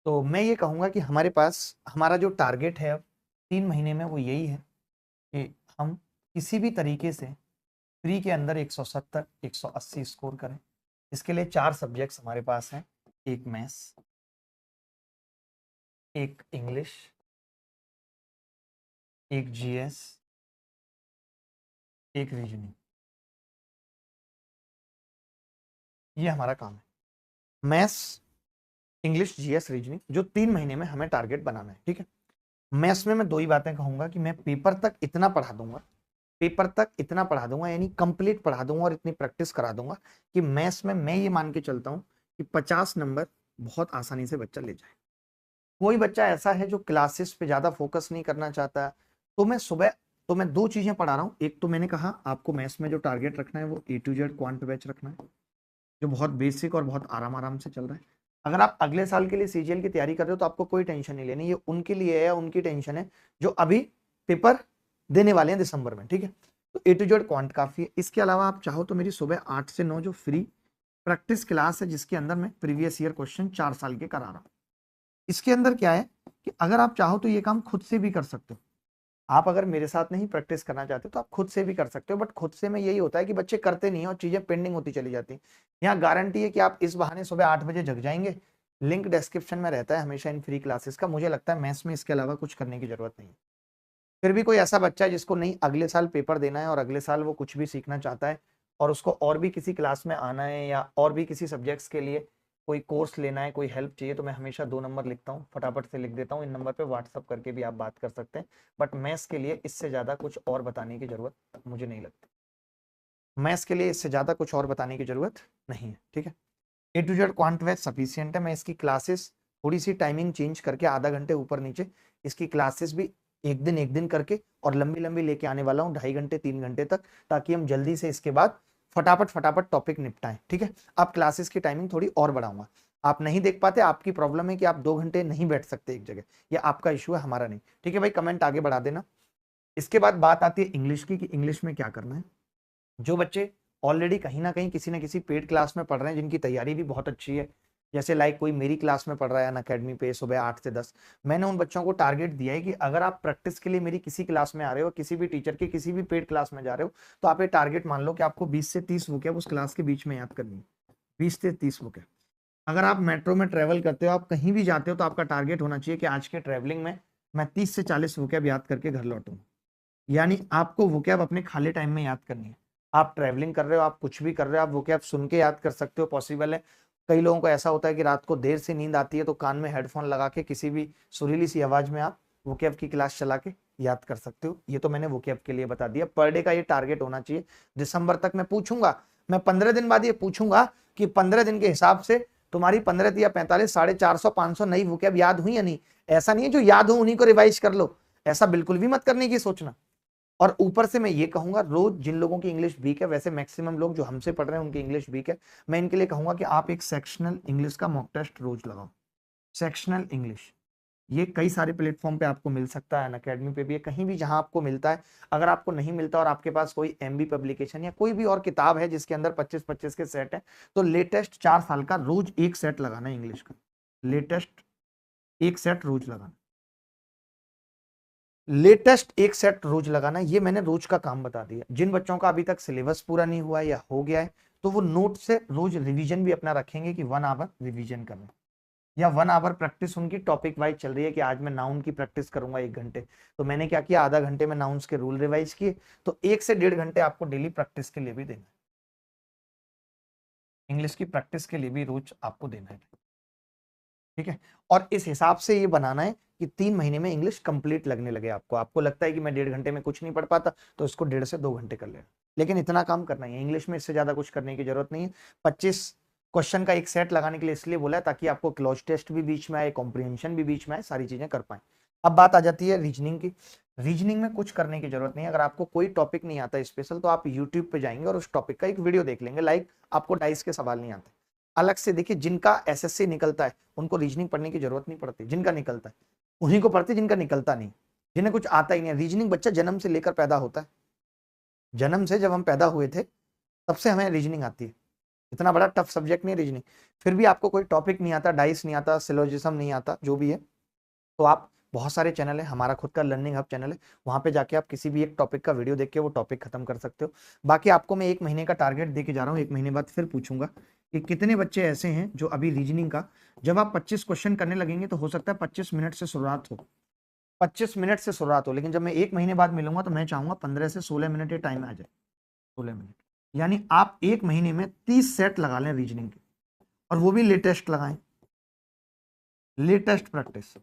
तो मैं ये कहूँगा कि हमारे पास हमारा जो टारगेट है अब 3 महीने में वो यही है कि हम किसी भी तरीके से प्री के अंदर 170 180 स्कोर करें। इसके लिए 4 सब्जेक्ट्स हमारे पास हैं, एक मैथ्स, एक इंग्लिश, एक जीएस, एक रीजनिंग। ये हमारा काम है। मैथ्स, इंग्लिश, जीएस, रीजनिंग, जो 3 महीने में हमें टारगेट बनाना है। ठीक है। मैथ्स में मैं 2 ही बातें कहूँगा कि मैं पेपर तक इतना पढ़ा दूँगा, पेपर तक इतना पढ़ा दूँगा यानी कंप्लीट पढ़ा दूँगा और इतनी प्रैक्टिस करा दूँगा कि मैथ्स में मैं ये मान के चलता हूँ कि 50 नंबर बहुत आसानी से बच्चा ले जाए। कोई बच्चा ऐसा है जो क्लासेस पे ज़्यादा फोकस नहीं करना चाहता, तो मैं 2 चीज़ें पढ़ा रहा हूँ। एक तो मैंने कहा आपको मैथ्स में जो टारगेट रखना है वो ए टू जेड क्वांट बैच रखना है, जो बहुत बेसिक और बहुत आराम-आराम से चल रहा है। अगर आप अगले साल के लिए सीजीएल की तैयारी कर रहे हो तो आपको कोई टेंशन नहीं लेनी, ये उनके लिए है या उनकी टेंशन है जो अभी पेपर देने वाले हैं दिसंबर में। ठीक है। तो ए टू जेड क्वांट काफी है। इसके अलावा आप चाहो तो मेरी सुबह 8 से 9 जो फ्री प्रैक्टिस क्लास है जिसके अंदर मैं प्रीवियस ईयर क्वेश्चन 4 साल के करा रहा हूँ। इसके अंदर क्या है कि अगर आप चाहो तो ये काम खुद से भी कर सकते हो। आप अगर मेरे साथ नहीं प्रैक्टिस करना चाहते तो आप खुद से भी कर सकते हो, बट खुद से में यही होता है कि बच्चे करते नहीं है और चीजें पेंडिंग होती चली जाती हैं। यहाँ गारंटी है कि आप इस बहाने सुबह 8 बजे जग जाएंगे। लिंक डिस्क्रिप्शन में रहता है हमेशा इन फ्री क्लासेस का। मुझे लगता है मैथ्स में इसके अलावा कुछ करने की जरूरत नहीं है। फिर भी कोई ऐसा बच्चा है जिसको नहीं अगले साल पेपर देना है और अगले साल वो कुछ भी सीखना चाहता है और उसको और भी किसी क्लास में आना है या और भी किसी सब्जेक्ट्स के लिए कोई कोर्स लेना है, कोई हेल्प चाहिए, तो मैं हमेशा 2 नंबर लिखता हूँ, फटाफट से लिख देता हूँ। इन नंबर पे व्हाट्सअप करके भी आप बात कर सकते हैं। बट मैथ्स के लिए इससे ज़्यादा कुछ और बताने की ज़रूरत मुझे नहीं लगती। मैथ्स के लिए इससे ज़्यादा कुछ और बताने की ज़रूरत नहीं है। ठीक है। ए टू जेड क्वांट वैच सफिशियंट है। मैं इसकी क्लासेस थोड़ी सी टाइमिंग चेंज करके आधा घंटे ऊपर नीचे इसकी क्लासेस भी एक दिन करके और लंबी लंबी लेके आने वाला हूँ, 2.5 घंटे 3 घंटे तक, ताकि हम जल्दी से इसके बाद फटाफट फटाफट टॉपिक निपटाएं। ठीक है। अब क्लासेस की टाइमिंग थोड़ी और बढ़ाऊंगा। आप नहीं देख पाते, आपकी प्रॉब्लम है कि आप 2 घंटे नहीं बैठ सकते एक जगह, ये आपका इशू है, हमारा नहीं। ठीक है भाई, कमेंट आगे बढ़ा देना। इसके बाद बात आती है इंग्लिश की कि इंग्लिश में क्या करना है। जो बच्चे ऑलरेडी कहीं ना कहीं किसी ना किसी पेड क्लास में पढ़ रहे हैं, जिनकी तैयारी भी बहुत अच्छी है, जैसे लाइक कोई मेरी क्लास में पढ़ रहा है अन अकेडमी पे सुबह 8 से 10, मैंने उन बच्चों को टारगेट दिया है कि अगर आप प्रैक्टिस के लिए मेरी किसी क्लास में आ रहे हो, किसी भी टीचर के किसी भी पेड क्लास में जा रहे हो, तो आप ये टारगेट मान लो कि आपको 20 से 30 वोकैब उस क्लास के बीच में याद करनी है। 20 से 30 वोकैब। अगर आप मेट्रो में ट्रेवल करते हो, आप कहीं भी जाते हो, तो आपका टारगेट होना चाहिए कि आज के ट्रेवलिंग में मैं 30 से 40 वोकैब याद करके घर लौटूं। यानी आपको वोकैब अपने खाली टाइम में याद करनी है। आप ट्रैवलिंग कर रहे हो, आप कुछ भी कर रहे हो, आप वोकैब सुन के याद कर सकते हो, पॉसिबल है। कई लोगों को ऐसा होता है कि रात को देर से नींद आती है तो कान में हेडफोन लगा के किसी भी सुरीली सी आवाज में आप वोकैब की क्लास चला के याद कर सकते हो। ये तो मैंने वोकैब के लिए बता दिया। पर डे का ये टारगेट होना चाहिए। दिसंबर तक मैं पूछूंगा, मैं 15 दिन बाद ये पूछूंगा कि 15 दिन के हिसाब से तुम्हारी 15 या 45 450 500 नई वोकैब याद हुई या नहीं। ऐसा नहीं है जो याद हो उन्हीं को रिवाइज कर लो, ऐसा बिल्कुल भी मत करने की सोचना। और ऊपर से मैं ये कहूंगा, रोज जिन लोगों की इंग्लिश वीक है, वैसे मैक्सिमम लोग जो हमसे पढ़ रहे हैं उनकी इंग्लिश वीक है, मैं इनके लिए कहूंगा कि आप एक सेक्शनल इंग्लिश का मॉक टेस्ट रोज लगाओ। सेक्शनल इंग्लिश ये कई सारे प्लेटफॉर्म पे आपको मिल सकता है, अनअकैडमी पे भी है, कहीं भी जहां आपको मिलता है। अगर आपको नहीं मिलता और आपके पास कोई एमबी पब्लिकेशन या कोई भी और किताब है जिसके अंदर 25-25 के सेट है, तो लेटेस्ट 4 साल का रोज एक सेट लगाना है इंग्लिश का। लेटेस्ट एक सेट रोज लगाना, लेटेस्ट एक सेट रोज लगाना, ये मैंने रोज का काम बता दिया। जिन बच्चों का अभी तक सिलेबस पूरा नहीं हुआ या हो गया है, तो वो नोट से रोज रिवीजन भी अपना रखेंगे कि 1 आवर रिवीजन करें, या 1 आवर प्रैक्टिस उनकी टॉपिक वाइज चल रही है कि आज मैं नाउन की प्रैक्टिस करूंगा 1 घंटे, तो मैंने क्या किया, आधा घंटे में नाउन्स के रूल रिवाइज किए। तो 1 से 1.5 घंटे आपको डेली प्रैक्टिस के लिए भी देना है, इंग्लिश की प्रैक्टिस के लिए भी रोज आपको देना है। ठीक है। और इस हिसाब से ये बनाना है कि 3 महीने में इंग्लिश कंप्लीट लगने लगे आपको। आपको लगता है कि मैं 1.5 घंटे में कुछ नहीं पढ़ पाता, तो इसको 1.5 से 2 घंटे कर लेना, लेकिन इतना काम करना ही है इंग्लिश में। इससे ज्यादा कुछ करने की जरूरत नहीं है। 25 क्वेश्चन का एक सेट लगाने के लिए इसलिए बोला है ताकि आपको क्लॉज टेस्ट भी बीच में आए, कॉम्प्रिहेंशन भी बीच में आए, सारी चीजें कर पाए। अब बात आ जाती है रीजनिंग की। रीजनिंग में कुछ करने की जरूरत नहीं है। अगर आपको कोई टॉपिक नहीं आता स्पेशल, तो आप यूट्यूब पे जाएंगे और उस टॉपिक का एक वीडियो देख लेंगे। लाइक आपको डाइस के सवाल नहीं आते, अलग से देखिए। जिनका एसएससी निकलता है उनको रीजनिंग पढ़ने की जरूरत नहीं पड़ती, जिनका निकलता है उन्हीं को पढ़ती, जिनका निकलता नहीं, जिन्हें कुछ आता ही नहीं है। रीजनिंग बच्चा जन्म से लेकर पैदा होता है, जन्म से जब हम पैदा हुए थे तब से हमें रीजनिंग आती है। इतना बड़ा टफ सब्जेक्ट नहीं रीजनिंग। फिर भी आपको कोई टॉपिक नहीं आता, डाइस नहीं आता, सिलोजिज्म नहीं आता, जो भी है, तो आप बहुत सारे चैनल है, हमारा खुद का लर्निंग हब चैनल है, वहां पे जाके आप किसी भी एक टॉपिक का वीडियो देख के वो टॉपिक खत्म कर सकते हो। बाकी आपको मैं 1 महीने का टारगेट दे के जा रहा हूँ, 1 महीने बाद फिर पूछूंगा कि कितने बच्चे ऐसे हैं जो अभी रीजनिंग का, जब आप 25 क्वेश्चन करने लगेंगे तो हो सकता है 25 मिनट से शुरुआत हो, 25 मिनट से शुरुआत हो, लेकिन जब मैं 1 महीने बाद मिलूंगा तो मैं चाहूंगा 15 से 16 मिनट ये टाइम आ जाए। 16 मिनट यानी आप 1 महीने में 30 सेट लगा लें रीजनिंग के, और वो भी लेटेस्ट लगाएं, लेटेस्ट प्रैक्टिस।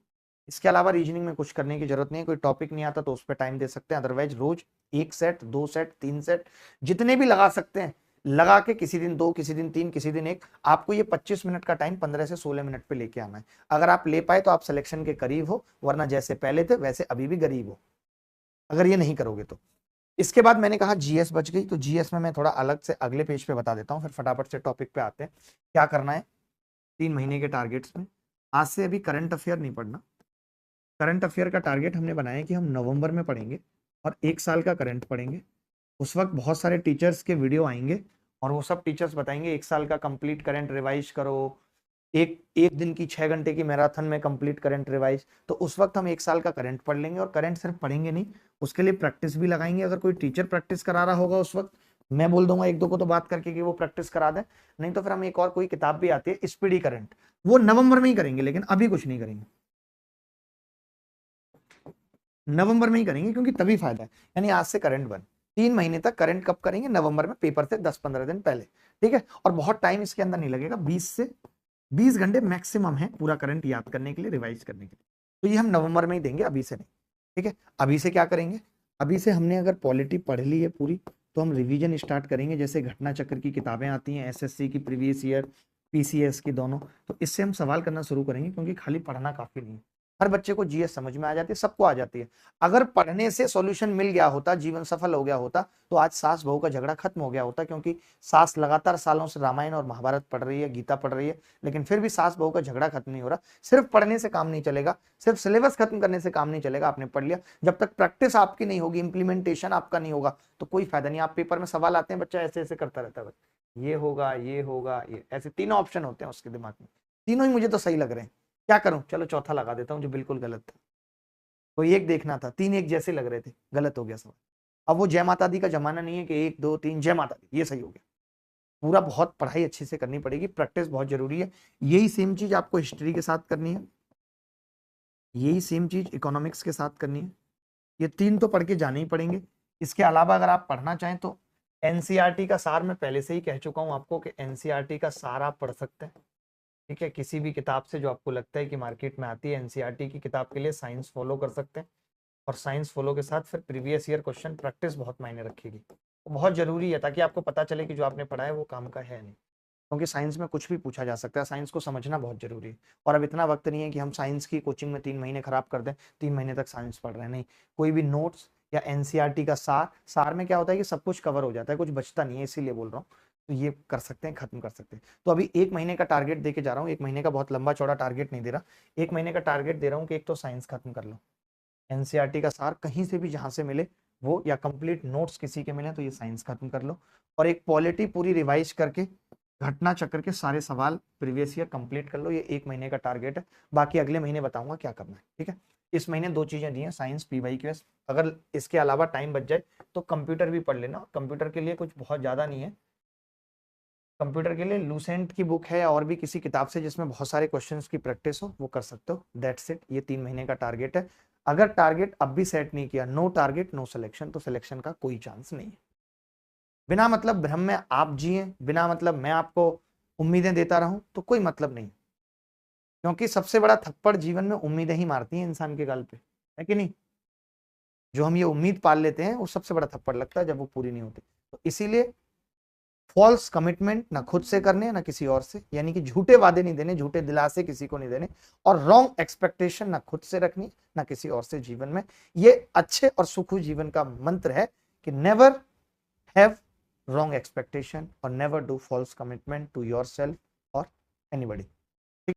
इसके अलावा रीजनिंग में कुछ करने की जरूरत नहीं है, कोई टॉपिक नहीं आता तो उस पर टाइम दे सकते हैं, अदरवाइज रोज 1 सेट, 2 सेट, 3 सेट, जितने भी लगा सकते हैं लगा के, किसी दिन 2, किसी दिन 3, किसी दिन 1, आपको ये 25 मिनट का टाइम 15 से 16 मिनट पे लेके आना है। अगर आप ले पाए तो आप सिलेक्शन के करीब हो, वरना जैसे पहले थे वैसे अभी भी गरीब हो, अगर ये नहीं करोगे तो। इसके बाद मैंने कहा जीएस बच गई, तो जीएस में मैं थोड़ा अलग से अगले पेज पे बता देता हूँ, फिर फटाफट से टॉपिक पे आते हैं। क्या करना है 3 महीने के टारगेट्स में, आज से अभी करंट अफेयर नहीं पढ़ना। करंट अफेयर का टारगेट हमने बनाया कि हम नवंबर में पढ़ेंगे और 1 साल का करंट पढ़ेंगे। उस वक्त बहुत सारे टीचर्स के वीडियो आएंगे और वो सब टीचर्स बताएंगे 1 साल का कंप्लीट करंट रिवाइज करो, एक एक दिन की 6 घंटे की मैराथन में कंप्लीट करंट रिवाइज। तो उस वक्त हम 1 साल का करंट पढ़ लेंगे, और करंट सिर्फ पढ़ेंगे नहीं, उसके लिए प्रैक्टिस भी लगाएंगे। अगर कोई टीचर प्रैक्टिस करा रहा होगा उस वक्त, मैं बोल दूंगा 1-2 को तो बात करके कि वो प्रैक्टिस करा दें, नहीं तो फिर हम एक और कोई किताब भी आती है स्पीडी करंट, वो नवंबर में ही करेंगे, लेकिन अभी कुछ नहीं करेंगे, नवंबर में ही करेंगे, क्योंकि तभी फायदा है। यानी आज से करंट बन, 3 महीने तक करंट कब करेंगे, नवंबर में, पेपर से 10-15 दिन पहले, ठीक है। और बहुत टाइम इसके अंदर नहीं लगेगा, 20 घंटे मैक्सिमम है पूरा करंट याद करने के लिए, रिवाइज करने के लिए। तो ये हम नवंबर में ही देंगे, अभी से नहीं, ठीक है। अभी से क्या करेंगे, अभी से हमने अगर पॉलिटी पढ़ ली है पूरी, तो हम रिवीजन स्टार्ट करेंगे। जैसे घटना चक्र की किताबें आती हैं, एसएससी की प्रीवियस ईयर, पीसीएस की दोनों, तो इससे हम सवाल करना शुरू करेंगे, क्योंकि खाली पढ़ना काफी नहीं है। हर बच्चे को जीएस समझ में आ जाती है, सबको आ जाती है। अगर पढ़ने से सॉल्यूशन मिल गया होता, जीवन सफल हो गया होता, तो आज सास बहू का झगड़ा खत्म हो गया होता, क्योंकि सास लगातार सालों से रामायण और महाभारत पढ़ रही है, गीता पढ़ रही है, लेकिन फिर भी सास बहू का झगड़ा खत्म नहीं हो रहा। सिर्फ पढ़ने से काम नहीं चलेगा, सिर्फ सिलेबस खत्म करने से काम नहीं चलेगा। आपने पढ़ लिया, जब तक प्रैक्टिस आपकी नहीं होगी, इंप्लीमेंटेशन आपका नहीं होगा, तो कोई फायदा नहीं। आप पेपर में सवाल आते हैं, बच्चा ऐसे ऐसे करता रहता है, ये होगा, ये होगा, ये, ऐसे तीनों ऑप्शन होते हैं उसके दिमाग में, तीनों ही मुझे तो सही लग रहे हैं, क्या करूं, चलो चौथा लगा देता हूं जो बिल्कुल गलत था। कोई एक देखना था, 3 एक जैसे लग रहे थे, गलत हो गया सवाल। अब वो जय माता दी का जमाना नहीं है कि 1 2 3 जय माता दी, ये सही हो गया। पूरा बहुत पढ़ाई अच्छे से करनी पड़ेगी, प्रैक्टिस बहुत जरूरी है। यही सेम चीज आपको हिस्ट्री के साथ करनी है, यही सेम चीज इकोनॉमिक्स के साथ करनी है। ये 3 तो पढ़ के जाने ही पड़ेंगे। इसके अलावा अगर आप पढ़ना चाहें तो एनसीईआरटी का सार, मैं पहले से ही कह चुका हूं आपको कि एनसीईआरटी का सार आप पढ़ सकते हैं, ठीक है। किसी भी किताब से जो आपको लगता है कि मार्केट में आती है, एनसीईआरटी की किताब के लिए साइंस फॉलो कर सकते हैं, और साइंस फॉलो के साथ फिर प्रीवियस ईयर क्वेश्चन प्रैक्टिस बहुत मायने रखेगी, वो बहुत जरूरी है, ताकि आपको पता चले कि जो आपने पढ़ा है वो काम का है नहीं, क्योंकि साइंस में कुछ भी पूछा जा सकता है, साइंस को समझना बहुत जरूरी है। और अब इतना वक्त नहीं है कि हम साइंस की कोचिंग में 3 महीने खराब कर दें, 3 महीने तक साइंस पढ़ रहे हैं, नहीं। कोई भी नोट्स या एनसीईआरटी का सार में क्या होता है कि सब कुछ कवर हो जाता है, कुछ बचता नहीं है, इसीलिए बोल रहा हूँ। तो ये कर सकते हैं, खत्म कर सकते हैं। तो अभी 1 महीने का टारगेट दे के जा रहा हूँ, 1 महीने का बहुत लंबा चौड़ा टारगेट नहीं दे रहा, 1 महीने का टारगेट दे रहा हूँ कि एक तो साइंस खत्म कर लो, एनसीईआरटी का सार कहीं से भी जहां से मिले वो, या कंप्लीट नोट्स किसी के मिले तो ये साइंस खत्म कर लो, और एक पॉलिटी पूरी रिवाइज करके घटना चक्र के सारे सवाल प्रीवियस ईयर कंप्लीट कर लो। ये 1 महीने का टारगेट है, बाकी अगले महीने बताऊंगा क्या करना है, ठीक है। इस महीने 2 चीजें दी हैं, साइंस, पीवाईक्यूएस। अगर इसके अलावा टाइम बच जाए तो कंप्यूटर भी पढ़ लेना, कंप्यूटर के लिए कुछ बहुत ज्यादा नहीं है। कंप्यूटर के लिए लूसेंट की बुक है, और भी किसी किताब से जिसमें बहुत सारे क्वेश्चंस की प्रैक्टिस हो, वो कर सकते हो। दैट्स इट, ये 3 महीने का टारगेट है। अगर टारगेट अब भी सेट नहीं किया, नो टारगेट नो सिलेक्शन, तो सिलेक्शन का कोई चांस नहीं है। बिना मतलब भ्रम में आप जिए, बिना मतलब मैं आपको उम्मीदें देता रहूं, तो कोई मतलब नहीं, क्योंकि सबसे बड़ा थप्पड़ जीवन में उम्मीदें ही मारती हैं इंसान के गाल पे, है कि नहीं। जो हम ये उम्मीद पाल लेते हैं वो सबसे बड़ा थप्पड़ लगता है जब वो पूरी नहीं होती। तो इसीलिए फॉल्स कमिटमेंट ना खुद से करने ना किसी और से, यानी कि झूठे वादे नहीं देने, झूठे दिलासे किसी को नहीं देने, और रॉन्ग एक्सपेक्टेशन ना खुद से रखनी ना किसी और से जीवन में। ये अच्छे और सुखी जीवन का मंत्र है कि never have wrong expectation or never do false commitment to yourself or anybody.